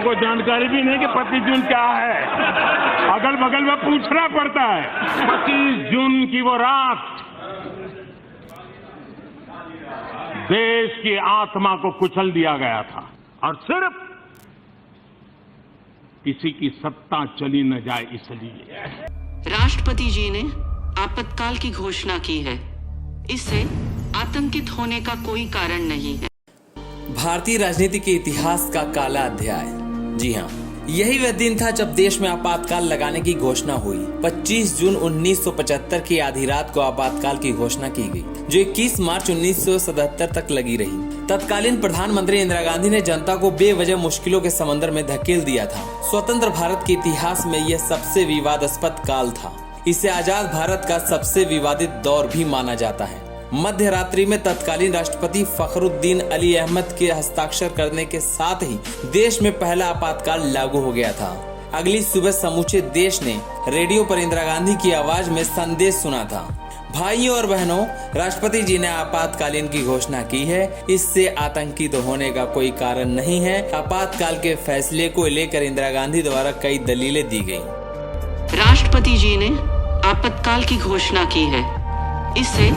लोगों को जानकारी भी नहीं कि 25 जून क्या है। अगल बगल में पूछना पड़ता है। 25 जून की वो रात देश की आत्मा को कुचल दिया गया था और सिर्फ किसी की सत्ता चली न जाए इसलिए। राष्ट्रपति जी ने आपातकाल की घोषणा की है। इससे आतंकित होने का कोई कारण नहीं है। भारतीय राजनीति के इतिहास का काला अध्याय। जी हाँ, यही वह दिन था जब देश में आपातकाल लगाने की घोषणा हुई। 25 जून 1975 की आधी रात को आपातकाल की घोषणा की गई, जो 21 मार्च 1977 तक लगी रही। तत्कालीन प्रधानमंत्री इंदिरा गांधी ने जनता को बेवजह मुश्किलों के समंदर में धकेल दिया था। स्वतंत्र भारत के इतिहास में यह सबसे विवादास्पद काल था। इसे आजाद भारत का सबसे विवादित दौर भी माना जाता है। मध्य रात्रि में तत्कालीन राष्ट्रपति फखरुद्दीन अली अहमद के हस्ताक्षर करने के साथ ही देश में पहला आपातकाल लागू हो गया था। अगली सुबह समूचे देश ने रेडियो पर इंदिरा गांधी की आवाज में संदेश सुना था, भाइयों और बहनों, राष्ट्रपति जी ने आपातकालीन की घोषणा की है। इससे आतंकित होने का कोई कारण नहीं है। आपातकाल के फैसले को लेकर इंदिरा गांधी द्वारा कई दलीलें दी गयी। राष्ट्रपति जी ने आपातकाल की घोषणा की है। इससे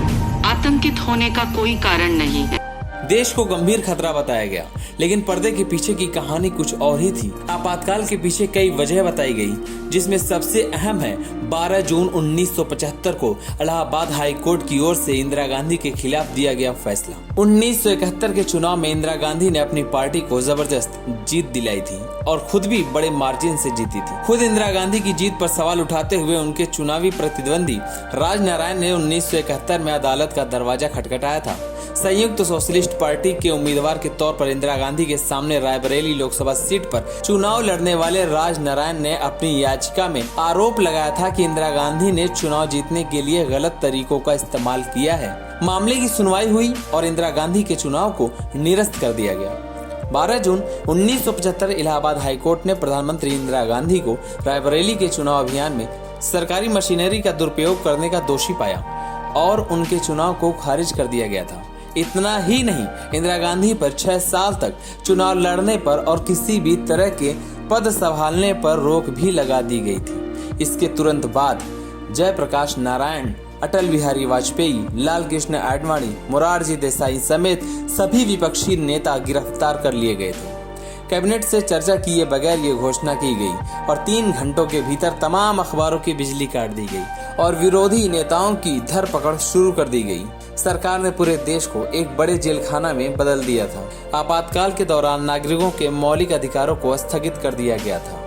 आतंकित होने का कोई कारण नहीं है। देश को गंभीर खतरा बताया गया, लेकिन पर्दे के पीछे की कहानी कुछ और ही थी। आपातकाल के पीछे कई वजह बताई गई, जिसमें सबसे अहम है 12 जून 1975 को इलाहाबाद हाई कोर्ट की ओर से इंदिरा गांधी के खिलाफ दिया गया फैसला। 1971 के चुनाव में इंदिरा गांधी ने अपनी पार्टी को जबरदस्त जीत दिलाई थी और खुद भी बड़े मार्जिन से जीती थी। खुद इंदिरा गांधी की जीत पर सवाल उठाते हुए उनके चुनावी प्रतिद्वंदी राजनारायण ने 1971 में अदालत का दरवाजा खटखटाया था। संयुक्त सोशलिस्ट पार्टी के उम्मीदवार के तौर पर इंदिरा गांधी के सामने रायबरेली लोकसभा सीट पर चुनाव लड़ने वाले राजनारायण ने अपनी याचिका में आरोप लगाया था कि इंदिरा गांधी ने चुनाव जीतने के लिए गलत तरीकों का इस्तेमाल किया है। मामले की सुनवाई हुई और इंदिरा गांधी के चुनाव को निरस्त कर दिया गया। 12 जून 1975 इलाहाबाद हाईकोर्ट ने प्रधानमंत्री इंदिरा गांधी को रायबरेली के चुनाव अभियान में सरकारी मशीनरी का दुरुपयोग करने का दोषी पाया और उनके चुनाव को खारिज कर दिया गया था। इतना ही नहीं, इंदिरा गांधी पर 6 साल तक चुनाव लड़ने पर और किसी भी तरह के पद संभालने पर रोक भी लगा दी गई थी। इसके तुरंत बाद जयप्रकाश नारायण, अटल बिहारी वाजपेयी, लाल कृष्ण आडवाणी, मोरारजी देसाई समेत सभी विपक्षी नेता गिरफ्तार कर लिए गए थे। कैबिनेट से चर्चा किए बगैर ये घोषणा की गई और 3 घंटों के भीतर तमाम अखबारों की बिजली काट दी गई और विरोधी नेताओं की धरपकड़ शुरू कर दी गई। सरकार ने पूरे देश को एक बड़े जेलखाना में बदल दिया था। आपातकाल के दौरान नागरिकों के मौलिक अधिकारों को स्थगित कर दिया गया था।